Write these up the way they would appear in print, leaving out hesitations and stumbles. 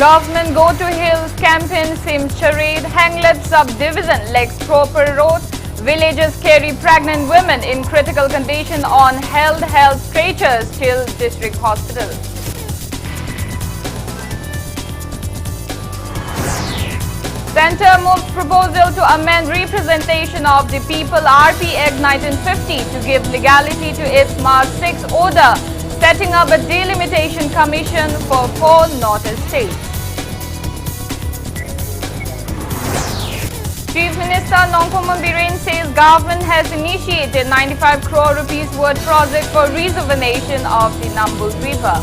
Government Go to Hills campaign seems charade. Hanglip subdivision lacks proper road. Villagers carry pregnant women in critical condition on health stretchers till district hospital. Centre moves proposal to amend Representation of the People RP Act 1950 to give legality to its March 6 order, setting up a delimitation commission for 4 northeast states. Chief Minister Thokchom Biren says government has initiated 95 crore rupees worth project for rejuvenation of the Manipur River.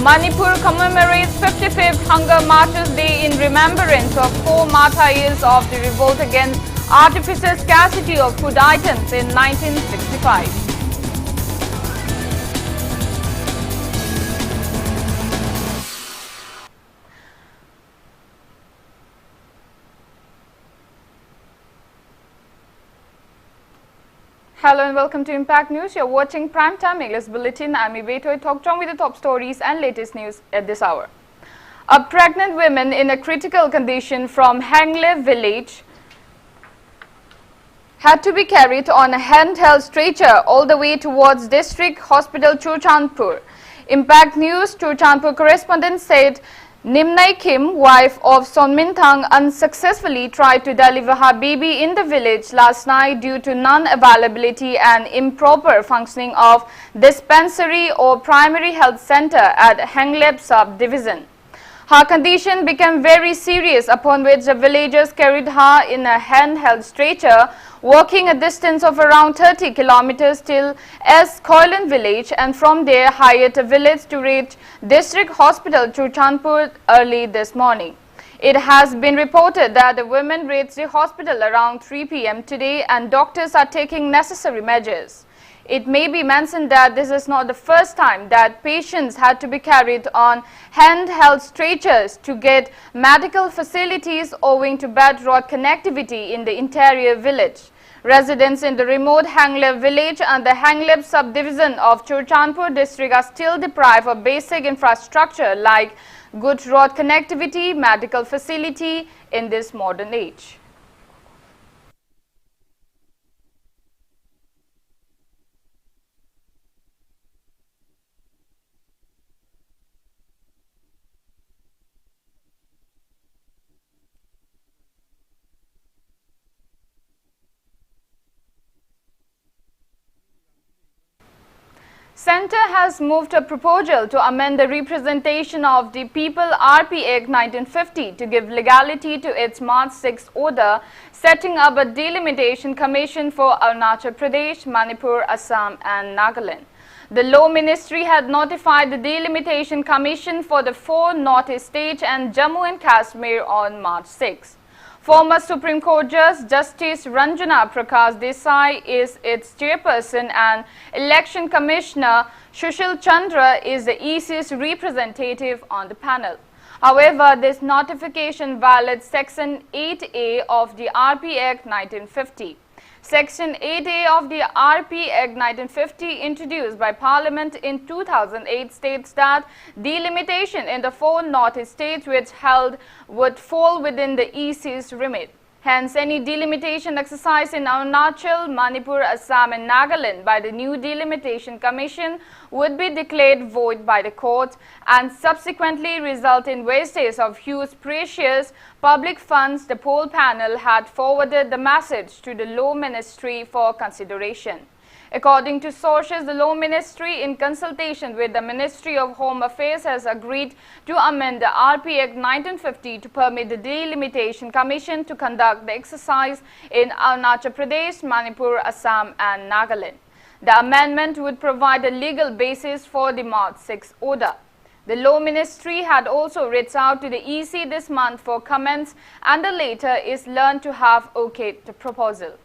Manipur commemorates 55th Hunger Martyrs Day in remembrance of 4 martyrs of the revolt against artificial scarcity of food items in 1965. Hello and welcome to Impact News. You're watching Primetime English Bulletin. I'm Ibethoi, Thokchom with the top stories and latest news at this hour. A pregnant woman in a critical condition from Hanglip village had to be carried on a handheld stretcher all the way towards District Hospital Churchandpur. Impact News Churchandpur correspondent said Nimnai Kim, wife of Sonminthang, unsuccessfully tried to deliver her baby in the village last night due to non-availability and improper functioning of dispensary or primary health center at Hanglip subdivision. Her condition became very serious, upon which the villagers carried her in a handheld stretcher, walking a distance of around 30 kilometers till S. Koilan village, and from there hired a village to reach District Hospital Churchandpur early this morning. It has been reported that the women reached the hospital around 3 p.m. today and doctors are taking necessary measures. It may be mentioned that this is not the first time that patients had to be carried on handheld stretchers to get medical facilities owing to bad road connectivity in the interior village. Residents in the remote Hanglip village and the Hanglip subdivision of Churchandpur district are still deprived of basic infrastructure like good road connectivity, medical facility in this modern age. Centre has moved a proposal to amend the Representation of the People RP Act 1950 to give legality to its March 6 order, setting up a delimitation commission for Arunachal Pradesh, Manipur, Assam and Nagaland. The Law Ministry had notified the delimitation commission for the 4 northeast states and Jammu and Kashmir on March 6. Former Supreme Court Judge Justice Ranjana Prakash Desai is its chairperson and Election Commissioner Sushil Chandra is the EC's representative on the panel. However, this notification violates Section 8A of the RP Act 1950. Section 8A of the RP Act 1950 introduced by Parliament in 2008 states that delimitation in the 4 northeast states which held would fall within the EC's remit. Hence, any delimitation exercise in Arunachal, Manipur, Assam and Nagaland by the new delimitation commission would be declared void by the court and subsequently result in wastage of huge precious public funds. The poll panel had forwarded the message to the Law Ministry for consideration. According to sources, the Law Ministry, in consultation with the Ministry of Home Affairs, has agreed to amend the RP Act 1950 to permit the Delimitation Commission to conduct the exercise in Arunachal Pradesh, Manipur, Assam and Nagaland. The amendment would provide a legal basis for the March 6 order. The Law Ministry had also reached out to the EC this month for comments, and the latter is learned to have okayed the proposal.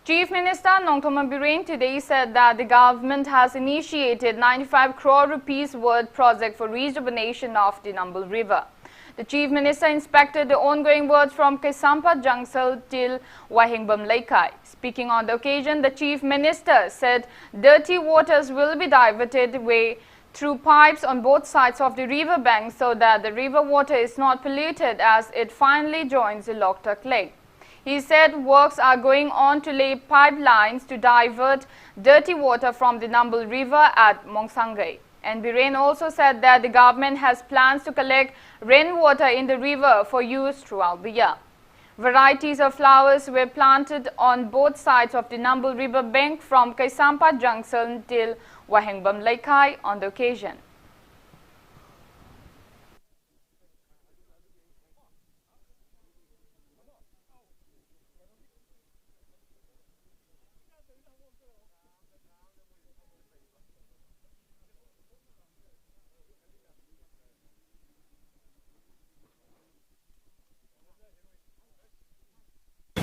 Chief Minister Thokchom Biren today said that the government has initiated 95 crore rupees worth project for rejuvenation of the Manipur River. The Chief Minister inspected the ongoing works from Kaisampa Junction till Wahingbam Laikai. Speaking on the occasion, the Chief Minister said dirty waters will be diverted away through pipes on both sides of the river bank so that the river water is not polluted as it finally joins the Loktak Lake. He said works are going on to lay pipelines to divert dirty water from the Nambul River at Mongsangai. And Biren also said that the government has plans to collect rainwater in the river for use throughout the year. Varieties of flowers were planted on both sides of the Nambul River bank from Kaisampa Junction till Wahingbam Laikai on the occasion.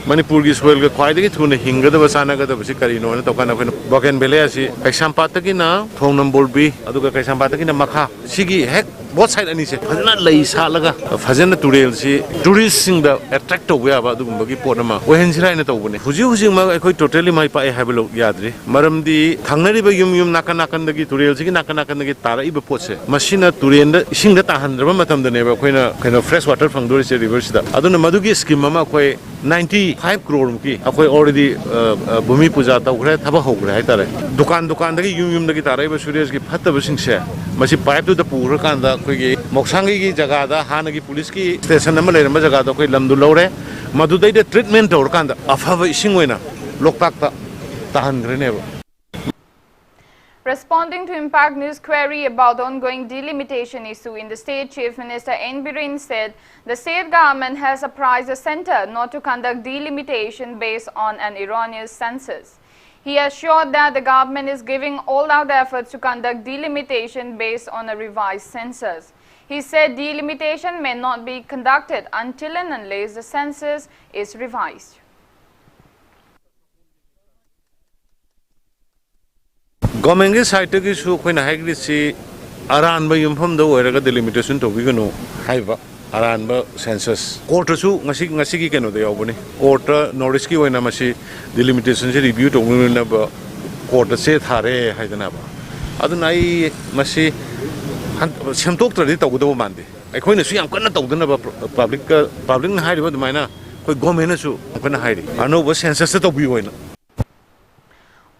Manipur ki soil ka khwai dagi thune hinga da basana ga da basi kari no na to kana phina Boken Bele asi Kaisampa ta ki na Thongnam Bolbi adu ka Kaisampa ta ki na makha sigi hek both side ani se phajana lei sa laga phajana turel si tourist sing da attract to ya ba du bagi pot ma ohen sirai na to bune huji ma khoi totally mai pa ha belo yadri maram di thangnari ba yum nakan da gi turel si gi nakan da gi tara iba pot se machine turen da sing da tahan ra matam da ne ba khoina kind fresh water phang dori se river si da aduna madugi scheme ma khoi 95 crore ki akoi already bhumi puja ta ugre thaba hogre hai tare dukan da gi yum da gi tara iba surya gi phatta ba sing se masi pipe to da pura kan da khoi gi moksangi gi jaga da hana gi police ki station ama le ramba jaga da khoi lamdu lore madu dai da treatment tor kan da afava ising oina loktak ta tahan gre ne ba. Responding to Impact News query about the ongoing delimitation issue in the state, Chief Minister N. Biren said the state government has apprised the centre not to conduct delimitation based on an erroneous census. He assured that the government is giving all-out efforts to conduct delimitation based on a revised census. He said delimitation may not be conducted until and unless the census is revised. Government ki side ki su khoi na haigri si aran ba yumpham da oiraga delimitation to bi gano haiba aran ba census court su ngasi ki keno da yobuni court notice ki oina masi delimitation se review to na ba court se thare haidana ba aduna ai masi semtok tra di to gudo mande ai khoi na su yam kana to dana ba public na hairi ba dumaina khoi government na su kana hairi ano ba census to bi oina.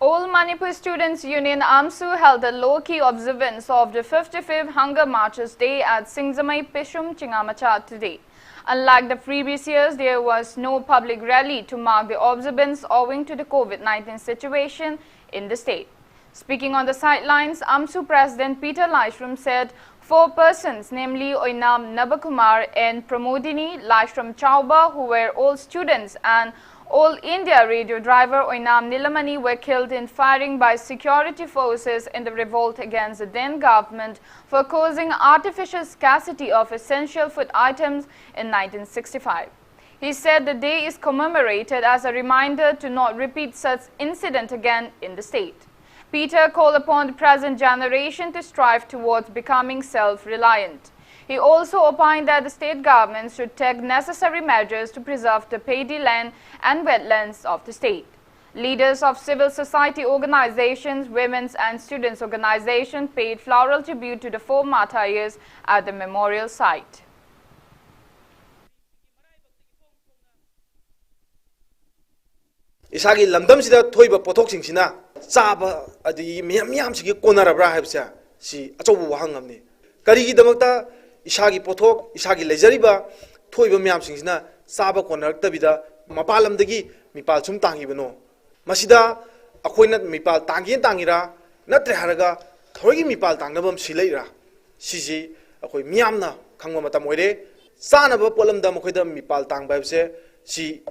All Manipur Students Union AMSU held a low-key observance of the 55th Hunger Marches Day at Singjamei Pishum Chingamacha today. Unlike the previous years, there was no public rally to mark the observance owing to the COVID-19 situation in the state. Speaking on the sidelines, AMSU President Peter Laishram said 4 persons, namely Oinam Nabakumar and Pramodini Laishram Chauba, who were all students, and All India radio driver Oinam Nilamani were killed in firing by security forces in the revolt against the then government for causing artificial scarcity of essential food items in 1965. He said the day is commemorated as a reminder to not repeat such incident again in the state. Peter called upon the present generation to strive towards becoming self-reliant. He also opined that the state government should take necessary measures to preserve the paddy land and wetlands of the state. Leaders of civil society organizations, women's and students' organizations paid floral tribute to the 4 martyrs at the memorial site. Isagi lamdam sida thoiba pothok singsina chaba adi miyam sigi konarabra haibsa si achobu wahang amni karigi damakta isagi pothok isagi lejariba thoiba miyam singsina chaba konaraktabida mapalamdagi mipal sum tangibano masida akoina mipal tangira natre haraga thoigi mipal tangnabam sileira sisi akoi miyamna khangma matam oire sanaba polamda mokoida mipal tangba habse si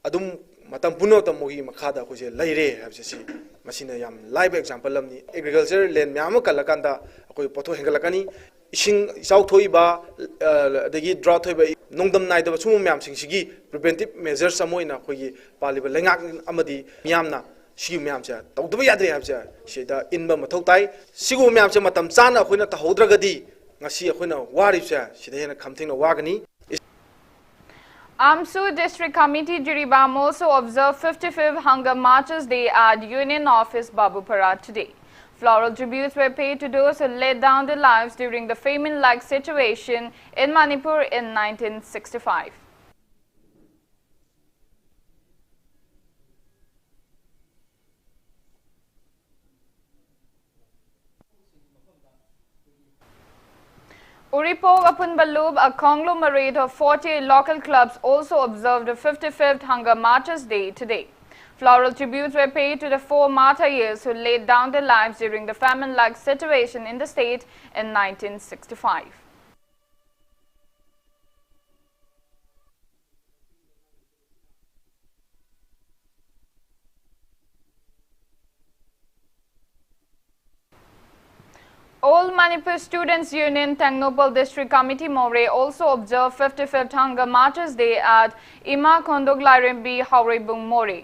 adum matam puno tam mogi makhada khoje laire habse si masina yam live example lamni agriculture land myam kalakanda akoi potho hengalakani ising isau thoiba dagi drought thoiba nongdam nai da sum myam sigi preventive measures samoina khogi paliba lengak amadi myamna sigu myam cha tawdba yadre habse sida inba mathau tai sigu myam cha matam chana khoina ta hodragadi ngasi akhona waribsa sida hena khamthing na wagani. Amsu District Committee Jiribam also observed 55th Hunger Marches Day at Union Office Babupara today. Floral tributes were paid to those who laid down their lives during the famine-like situation in Manipur in 1965. Uripog Apunbalub, a conglomerate of 40 local clubs, also observed the 55th Hunger Marches Day today. Floral tributes were paid to the 4 martyrs who laid down their lives during the famine-like situation in the state in 1965. All Manipur Students Union Tangnopal District Committee More also observed 55th Hunger Marches Day at Ima Kondoglarimbi Haurebung More.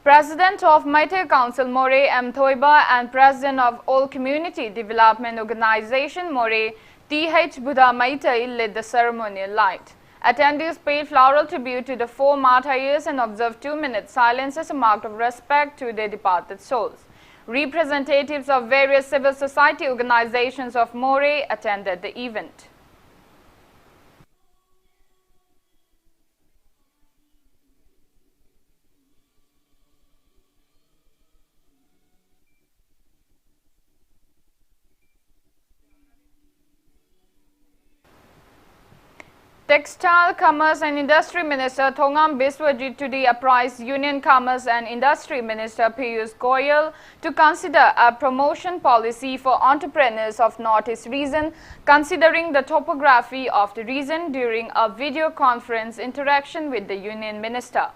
President of Meitei Council More M. Thoiba and President of All Community Development Organization More T.H. Buddha Meitei led the ceremonial light. Attendees paid floral tribute to the 4 martyrs and observed 2-minute silence as a mark of respect to their departed souls. Representatives of various civil society organizations of More attended the event. Textile, Commerce and Industry Minister Thongam Biswajit today apprised Union Commerce and Industry Minister Piyush Goyal to consider a promotion policy for entrepreneurs of Northeast region, considering the topography of the region during a video conference interaction with the Union Minister.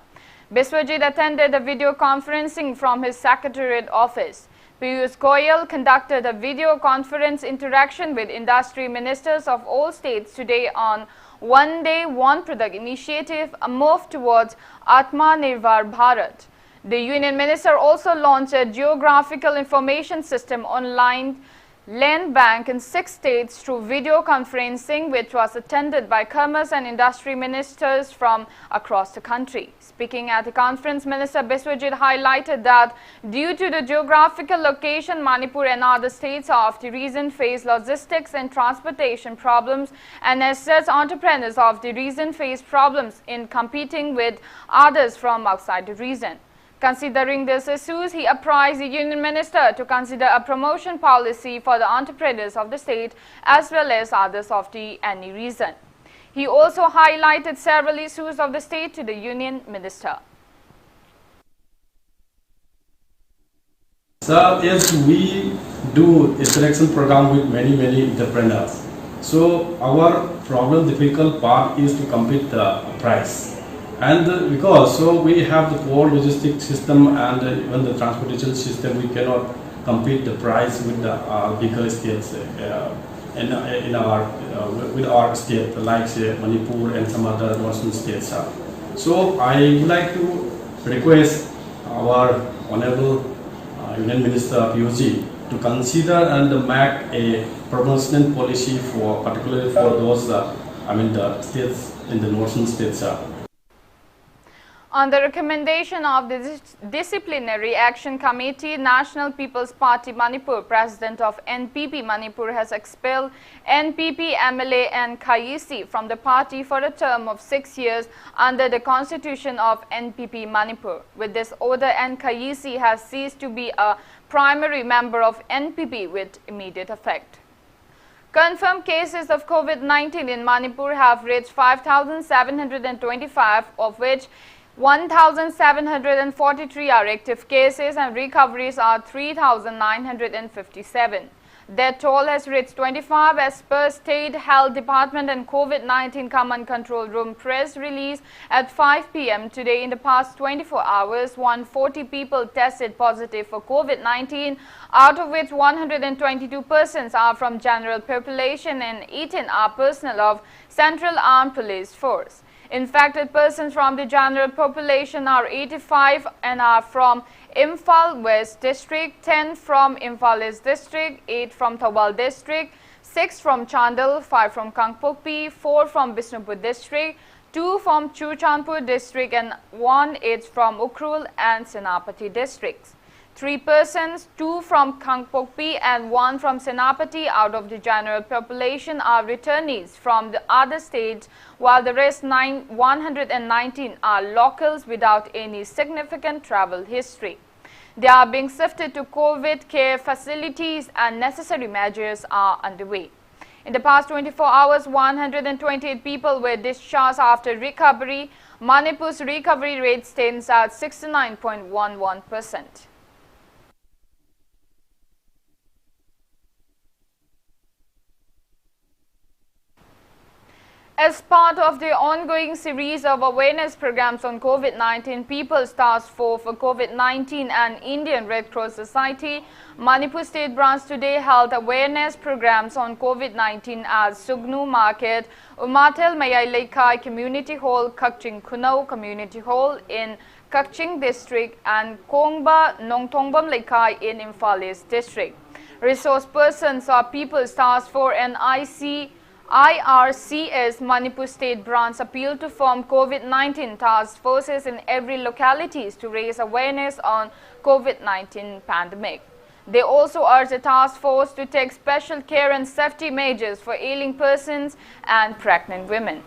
Biswajit attended a video conferencing from his Secretariat office. Piyush Goyal conducted a video conference interaction with industry ministers of all states today on One Day, One Product initiative, a move towards Atmanirbhar Bharat. The Union Minister also launched a geographical information system online land bank in 6 states through video conferencing, which was attended by commerce and industry ministers from across the country. Speaking at the conference, Minister Biswajit highlighted that due to the geographical location, Manipur and other states of the region face logistics and transportation problems, and as such, entrepreneurs of the region face problems in competing with others from outside the region. Considering these issues, he apprised the Union Minister to consider a promotion policy for the entrepreneurs of the state as well as others of the any region. He also highlighted several issues of the state to the Union Minister. Sir, yes, we do a selection program with many entrepreneurs. So our problem, difficult part is to compete the price. And because we have the poor logistic system and even the transportation system, we cannot compete the price with the bigger states in our with our state, like say Manipur and some other northern states. So I would like to request our Honorable Union Minister Piyush to consider and make a promotional policy for particularly for those the states in the northern states. On the recommendation of the Disciplinary Action Committee, National People's Party Manipur, President of NPP Manipur has expelled NPP MLA N. Kayisi from the party for a term of 6 years under the Constitution of NPP Manipur. With this order, N. Kayisi has ceased to be a primary member of NPP with immediate effect. Confirmed cases of COVID-19 in Manipur have reached 5,725, of which 1,743 are active cases and recoveries are 3,957. Death toll has reached 25 as per State Health Department and COVID-19 Command Control Room press release at 5 p.m. today. In the past 24 hours, 140 people tested positive for COVID-19, out of which 122 persons are from general population and 18 are personnel of Central Armed Police Force. Infected persons from the general population are 85 and are from Imphal West District, 10 from Imphal East District, 8 from Thobal District, 6 from Chandal, 5 from Kangpokpi, 4 from Bishnupur district, 2 from Churchandpur district and 1 is from Ukhrul and Senapati districts. 3 persons, 2 from Kangpokpi and 1 from Senapati out of the general population are returnees from the other states, while the rest 119 are locals without any significant travel history. They are being shifted to COVID care facilities and necessary measures are underway. In the past 24 hours, 128 people were discharged after recovery. Manipur's recovery rate stands at 69.11%. As part of the ongoing series of awareness programs on COVID-19, People's Task Force for COVID-19 and Indian Red Cross Society, Manipur State Branch today held awareness programs on COVID-19 at Sugnu Market, Umatel Mayai Community Hall, Kakching Kunau Community Hall in Kakching District and Kongba Nongtongbam Laikai in Imphal East District. Resource persons are People's Task Force and IRCS Manipur State Branch appeal to form COVID-19 task forces in every localities to raise awareness on COVID-19 pandemic. They also urge the task force to take special care and safety measures for ailing persons and pregnant women.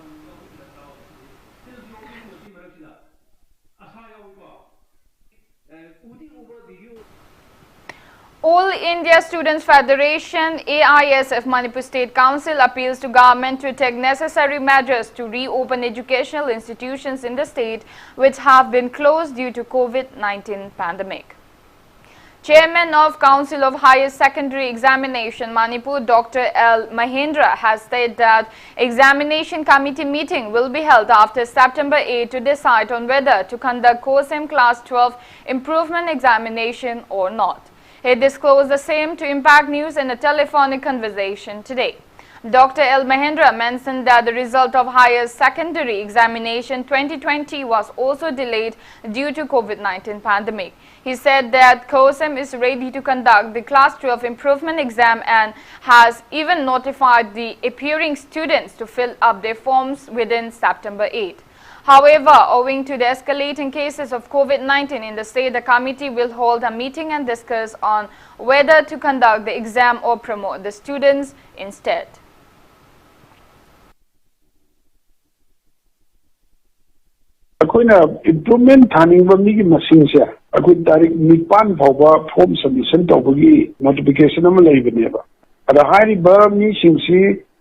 All India Students Federation, AISF Manipur State Council appeals to government to take necessary measures to reopen educational institutions in the state which have been closed due to COVID-19 pandemic. Chairman of Council of Higher Secondary Examination Manipur, Dr. L. Mahendra has said that examination committee meeting will be held after September 8 to decide on whether to conduct COSEM Class 12 improvement examination or not. He disclosed the same to Impact News in a telephonic conversation today. Dr. L. Mahendra mentioned that the result of higher secondary examination 2020 was also delayed due to COVID-19 pandemic. He said that COSEM is ready to conduct the Class 12 improvement exam and has even notified the appearing students to fill up their forms within September 8. However, owing to the escalating cases of COVID-19 in the state, the committee will hold a meeting and discuss on whether to conduct the exam or promote the students instead. Improvement planning for me machines here. I could direct Nipan Pova form submission to notification of a labor neighbor. At a high burn meeting,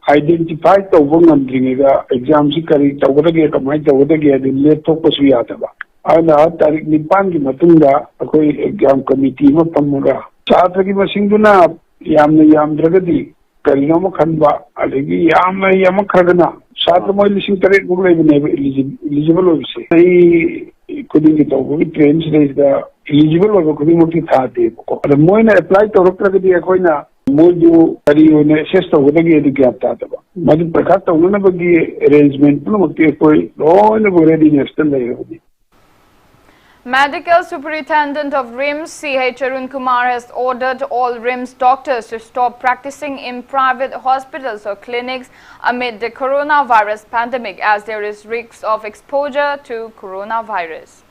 identify the woman bringing exams carried over the my over the late focus we are. And direct Nipan Matunda, a exam committee of Pamura. Sataki Masinguna, Yam Dragadi, Karinamo Kanba, Alegi Yama Yamakragana. Satamoy listening to it would eligible. Couldn't get over with trains, the eligible of a community third day. The Moina applied to Rokradi Aquina, Moju, Karione, Sesta, with a gate to get that. But the Prakata will never be arrangement, no, all the readiness yesterday. Medical Superintendent of RIMS, C.H. Arun Kumar, has ordered all RIMS doctors to stop practicing in private hospitals or clinics amid the coronavirus pandemic, as there is risk of exposure to coronavirus.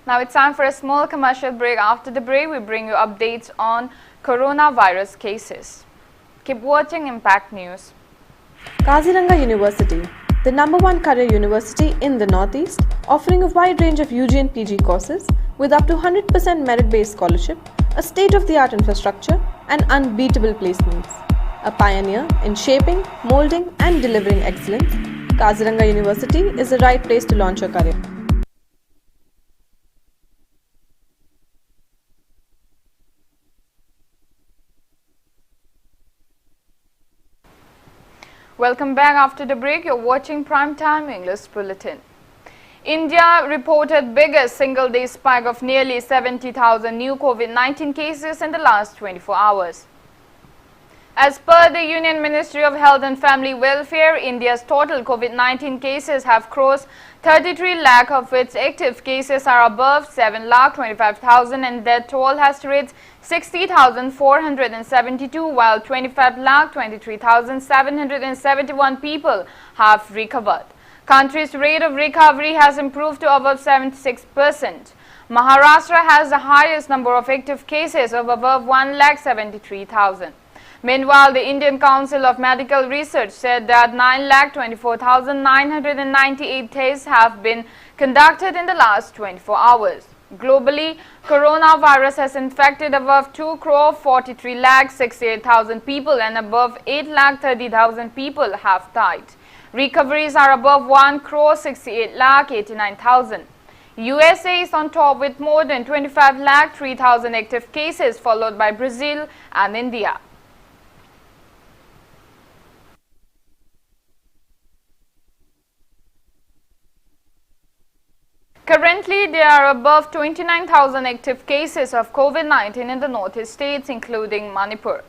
Now it's time for a small commercial break. After the break, we bring you updates on coronavirus cases. Keep watching Impact News. Kaziranga University, the #1 career university in the Northeast, offering a wide range of UG and PG courses with up to 100% merit-based scholarship, a state-of-the-art infrastructure, and unbeatable placements. A pioneer in shaping, molding, and delivering excellence, Kaziranga University is the right place to launch your career. Welcome back after the break. You're watching Primetime English Bulletin. India reported biggest single-day spike of nearly 70,000 new COVID-19 cases in the last 24 hours. As per the Union Ministry of Health and Family Welfare, India's total COVID-19 cases have crossed 33 lakh, of which active cases are above 7,25,000, and death toll has reached 60,472, while 25,23,771 people have recovered. Country's rate of recovery has improved to above 76%. Maharashtra has the highest number of active cases of above 1,73,000. Meanwhile, the Indian Council of Medical Research said that 9,24,998 tests have been conducted in the last 24 hours. Globally, coronavirus has infected above 2,43,68,000 people and above 8,30,000 people have died. Recoveries are above 1,68,89,000. USA is on top with more than 25,03,000 active cases, followed by Brazil and India. Currently, there are above 29,000 active cases of COVID-19 in the northeast states, including Manipur.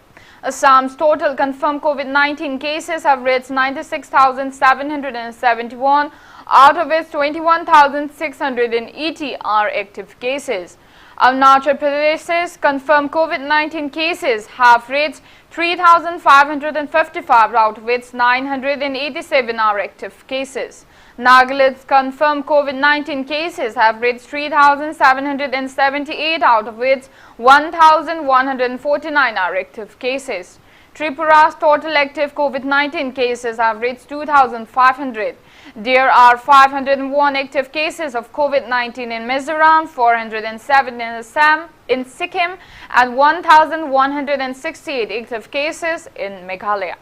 Assam's total confirmed COVID-19 cases have reached 96,771, out of which 21,680 are active cases. Arunachal Pradesh's confirmed COVID-19 cases have reached 3,555, out of which 987 are active cases. Nagaland's confirmed COVID-19 cases have reached 3,778, out of which 1,149 are active cases. Tripura's total active COVID-19 cases have reached 2,500. There are 501 active cases of COVID-19 in Mizoram, 407 in Assam, in Sikkim, and 1,168 active cases in Meghalaya.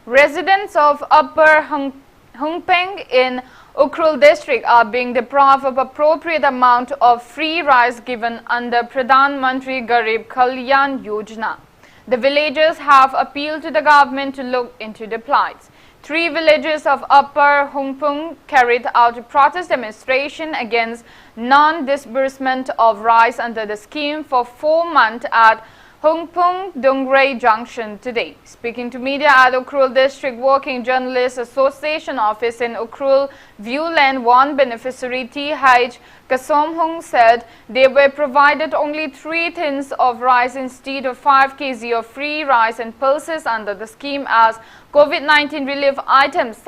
Residents of Upper Hungpeng in Ukhrul district are being deprived of appropriate amount of free rice given under Pradhan Mantri Garib Kalyan Yojana. The villagers have appealed to the government to look into the plight. 3 villages of Upper Hungpeng carried out a protest demonstration against non-disbursement of rice under the scheme for 4 months at Hungpeng Dungray Junction today. Speaking to media at Ukhrul District Working Journalists Association office in Ukhrul, Viewland 1 beneficiary T.H. Kasomhung said they were provided only 3 tins of rice instead of 5 kg of free rice and pulses under the scheme as COVID-19 relief items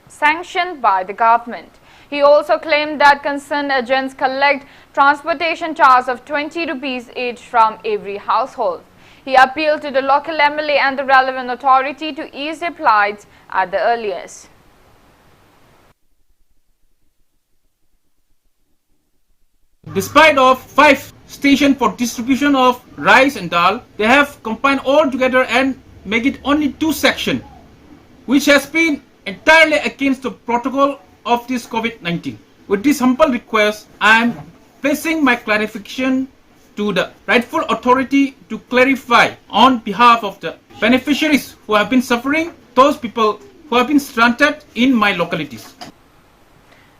sanctioned by the government. He also claimed that concerned agents collect transportation charge of 20 rupees each from every household. He appealed to the local MLA and the relevant authority to ease their plight at the earliest. Despite of 5 stations for distribution of rice and dal, they have combined all together and make it only 2 sections, which has been entirely against the protocol of this COVID-19. With this humble request, I am placing my clarification to the rightful authority to clarify on behalf of the beneficiaries who have been suffering, those people who have been stranded in my localities.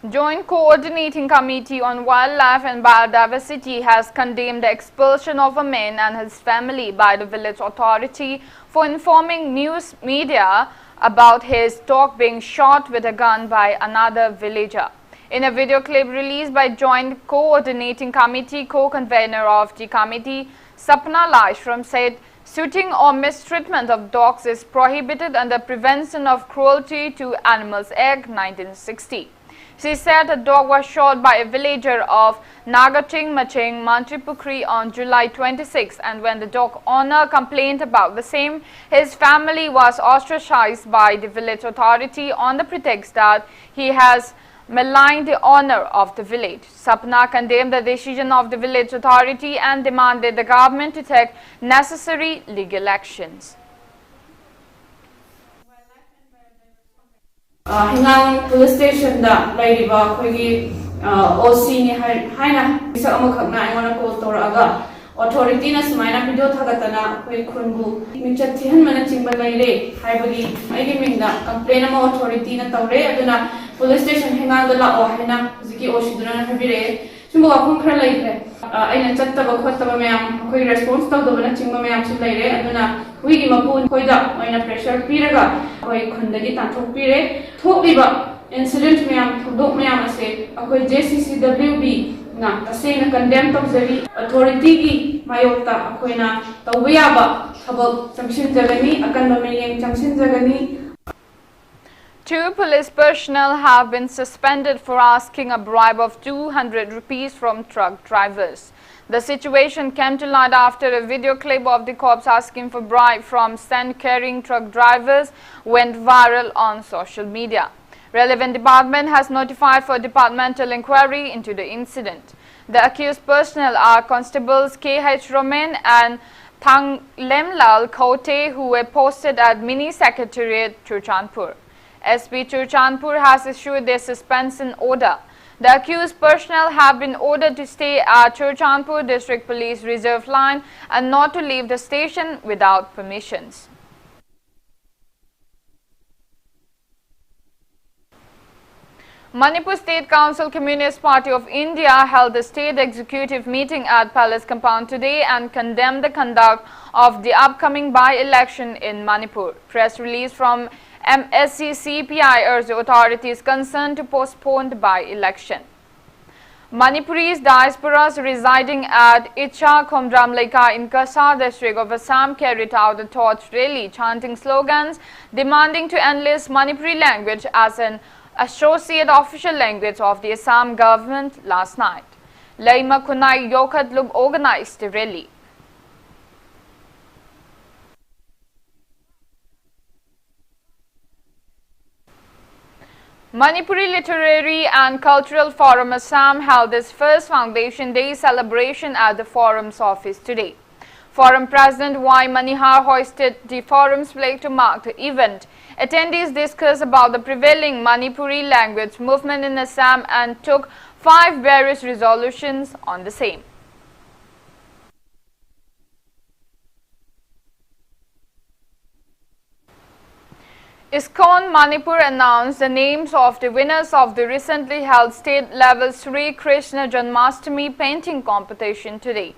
Joint Coordinating Committee on Wildlife and Biodiversity has condemned the expulsion of a man and his family by the village authority for informing news media about his dog being shot with a gun by another villager. In a video clip released by Joint Coordinating Committee co-convener of the committee, Sapna Lashram said shooting or mistreatment of dogs is prohibited under Prevention of Cruelty to Animals Act 1960. She said a dog was shot by a villager of Nagating Maching, Manipuri on July 26, and when the dog owner complained about the same, his family was ostracized by the village authority on the pretext that he has maligned the owner of the village. Sapna condemned the decision of the village authority and demanded the government to take necessary legal actions. Hingang police station da lairiba khoigi OC ni haina bisa amakhakna aimona call toraga authority na sumaina video thagatana khoi khunbu michat thihan mana chingba laire haibagi aigi mingda complain ama authority na tawre aduna police station hingang da la o haina ziki OC duna na habire Sumba wafam khara leikre. Aina chattaba khottaba mayam khoi response tawdabana chingba mayam si leire aduna huigi mapun khoida aina pressure piraga khoi khundagi tanthok pire thokliba incident mayam thudok mayam ase akhoi JCCWB na tasena condemn tawjari authority gi mayokta akhoina tawbayaba thabak chamshin jagani akanba meyeng chamshin jagani. 2 police personnel have been suspended for asking a bribe of 200 rupees from truck drivers. The situation came to light after a video clip of the cops asking for bribe from sand-carrying truck drivers went viral on social media. Relevant department has notified for departmental inquiry into the incident. The accused personnel are Constables K.H. Romain and Thang Lemlal Khote, who were posted at Mini Secretariat Churchandpur. SP Churchandpur has issued their suspension order. The accused personnel have been ordered to stay at Churchandpur District Police Reserve Line and not to leave the station without permissions. Manipur State Council Communist Party of India held a state executive meeting at Palace Compound today and condemned the conduct of the upcoming by-election in Manipur. Press release from MSC-CPI urged the authorities concerned to postpone the by-election. Manipuri's diasporas residing at Icha Khomdram Leka in Kasa district of Assam carried out a torch rally chanting slogans demanding to enlist Manipuri language as an associate official language of the Assam government last night. Laima Kunai Yokhatlub organized the rally. Manipuri Literary and Cultural Forum Assam held its first Foundation Day celebration at the forum's office today. Forum President Y. Manihar hoisted the forum's flag to mark the event. Attendees discussed about the prevailing Manipuri language movement in Assam and took 5 various resolutions on the same. ISKCON Manipur announced the names of the winners of the recently held state-level Sri Krishna Janmashtami painting competition today.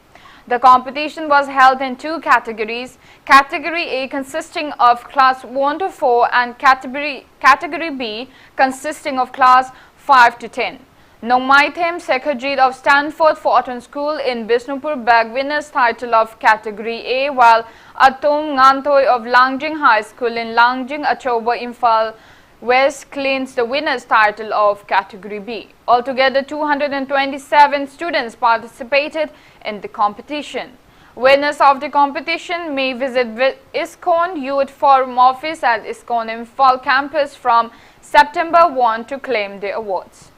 The competition was held in 2 categories, Category A consisting of Class 1 to 4 and Category B consisting of Class 5 to 10. Nongmaithem Sekharjit of Stanford Fortune School in Bishnupur bagged winner's title of Category A, while Atom Ngantoi of Langjing High School in Langjing, Achoba, Imphal West claims the winner's title of Category B. Altogether, 227 students participated in the competition. Winners of the competition may visit ISKCON Youth Forum office at ISKCON Imphal campus from September 1 to claim the awards.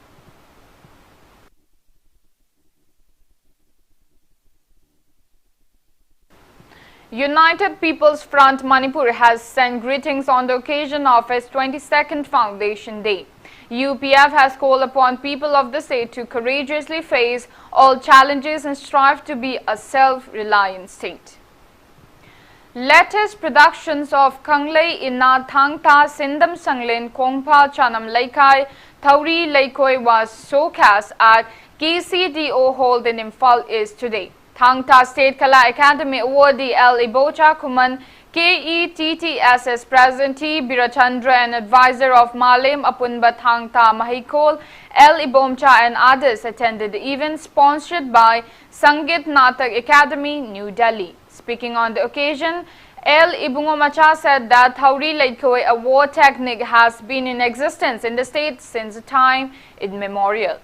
United People's Front Manipur has sent greetings on the occasion of its 22nd Foundation Day. UPF has called upon people of the state to courageously face all challenges and strive to be a self-reliant state. Latest productions of Kanglei Ina Thangta Sindam Sanglin Kongpa Chanam Laikai Thauri Laikoi was showcased at KCDO Hall in Imphal East today. Thangta State Kala Academy awardee L. Ibocha Kuman, KETTSS President T. Birachandra and advisor of Malem Apunba Thangta Mahikol, L. Ibomcha and others attended the event sponsored by Sangit Natak Academy, New Delhi. Speaking on the occasion, L. Ibungomacha said that Thauri Laikoi award technique has been in existence in the state since the time immemorial.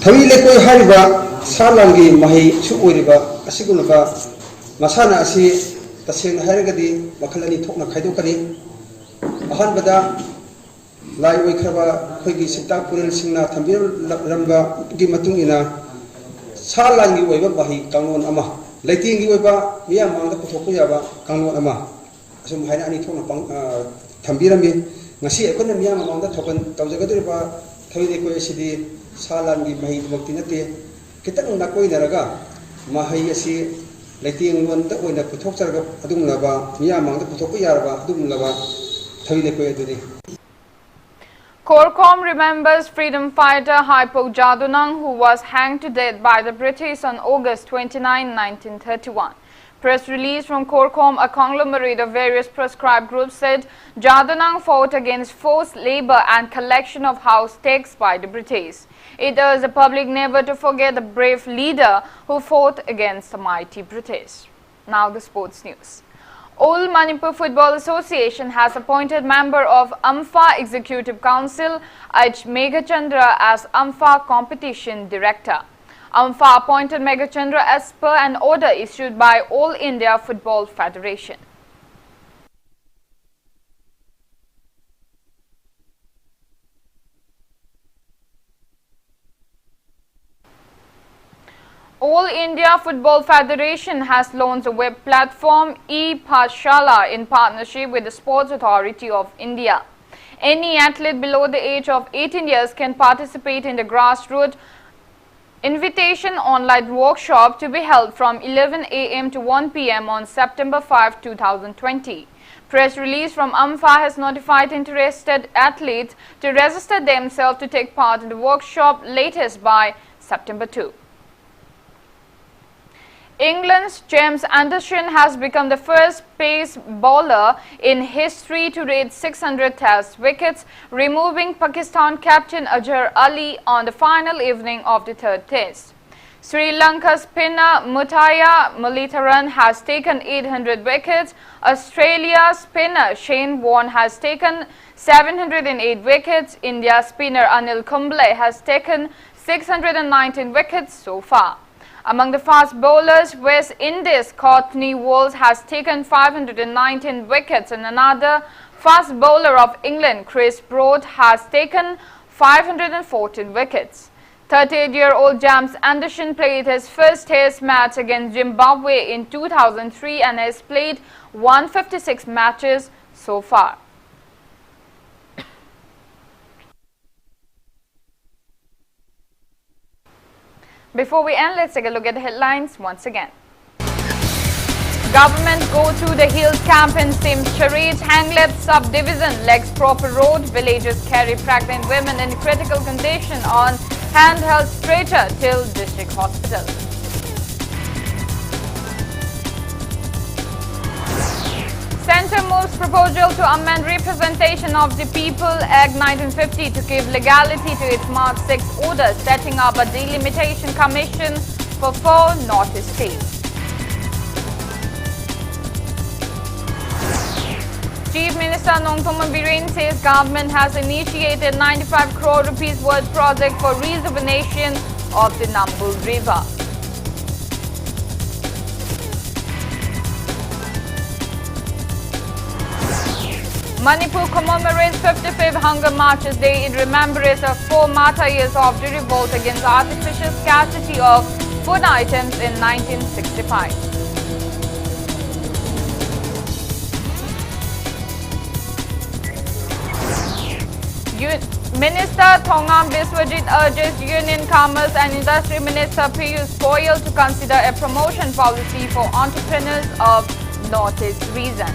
Thauri Laikoi hariba salangi mahi su oiriba asigulaba masana asi taseng haragadi makhalani thokna khaidokani ahanbada lai oikhaba khoigi sikta puril singna thambir ramba gi matungina salangi oiba mahi kangon ama leitingi oiba miyam mangda puthokku yaba kangon ama asum haina ani thokna thambirami ngasi ekona miyam mangda thokan tawjagadriba Thauri Laikoi asidi Salangi mahi dubakti nate kitang nakoi naraga mahai asi leiting wan ta oina puthok charga adum laba miya mang ta puthok yarba adum laba thawi le ko aduni. Thokchom remembers freedom fighter Haipok Jadunang, who was hanged to death by the British on August 29, 1931. Press release from Thokchom, a conglomerate of various proscribed groups, said Jadunang fought against forced labor and collection of house tax by the British. It urged the public never to forget the brave leader who fought against the mighty British. Now the sports news. All Manipur Football Association has appointed member of AMFA Executive Council H. Meghachandra as AMFA Competition Director. AMFA appointed Meghachandra as per an order issued by All India Football Federation. All India Football Federation has launched a web platform e-Pashala in partnership with the Sports Authority of India. Any athlete below the age of 18 years can participate in the grassroots invitation online workshop to be held from 11 a.m. to 1 p.m. on September 5, 2020. Press release from AMFA has notified interested athletes to register themselves to take part in the workshop latest by September 2. England's James Anderson has become the first pace bowler in history to raid 600 test wickets, removing Pakistan captain Azhar Ali on the final evening of the third test. Sri Lanka's spinner Muttiah Muralitharan has taken 800 wickets. Australia's spinner Shane Warne has taken 708 wickets. India's spinner Anil Kumble has taken 619 wickets so far. Among the fast bowlers, West Indies' Courtney Walsh has taken 519 wickets and another fast bowler of England, Chris Broad, has taken 514 wickets. 38-year-old James Anderson played his first test match against Zimbabwe in 2003 and has played 156 matches so far. Before we end, let's take a look at the headlines once again. Government go to the Hills camp in Simcharij, Hanglet subdivision lacks proper road. Villagers carry pregnant women in critical condition on handheld stretcher till district hospital. Centre moves proposal to amend Representation of the People Act 1950 to give legality to its March 6 order, setting up a delimitation commission for 4 Northeast states. Chief Minister Biren says government has initiated 95 crore rupees worth project for rejuvenation of the Nambul River. Manipur commemorates 55th Hunger Marches Day in remembrance of 4 martyrs of the revolt against artificial scarcity of food items in 1965. Minister Thongam Biswajit urges Union Commerce and Industry Minister Piyush Goyal to consider a promotion policy for entrepreneurs of Northeast region.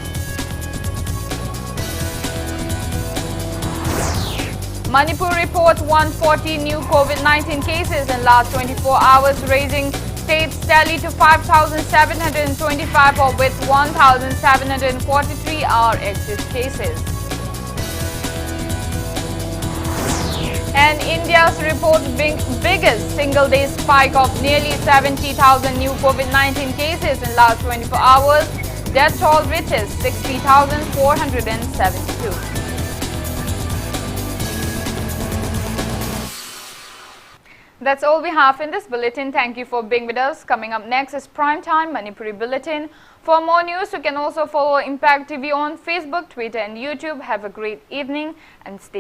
Manipur reports 140 new COVID-19 cases in last 24 hours, raising state's tally to 5,725, of which 1,743 are active cases. And India's reports biggest single-day spike of nearly 70,000 new COVID-19 cases in last 24 hours. Death toll reaches 60,472. That's all we have in this bulletin. Thank you for being with us. Coming up next is Primetime Manipuri Bulletin. For more news, you can also follow Impact TV on Facebook, Twitter and YouTube. Have a great evening and stay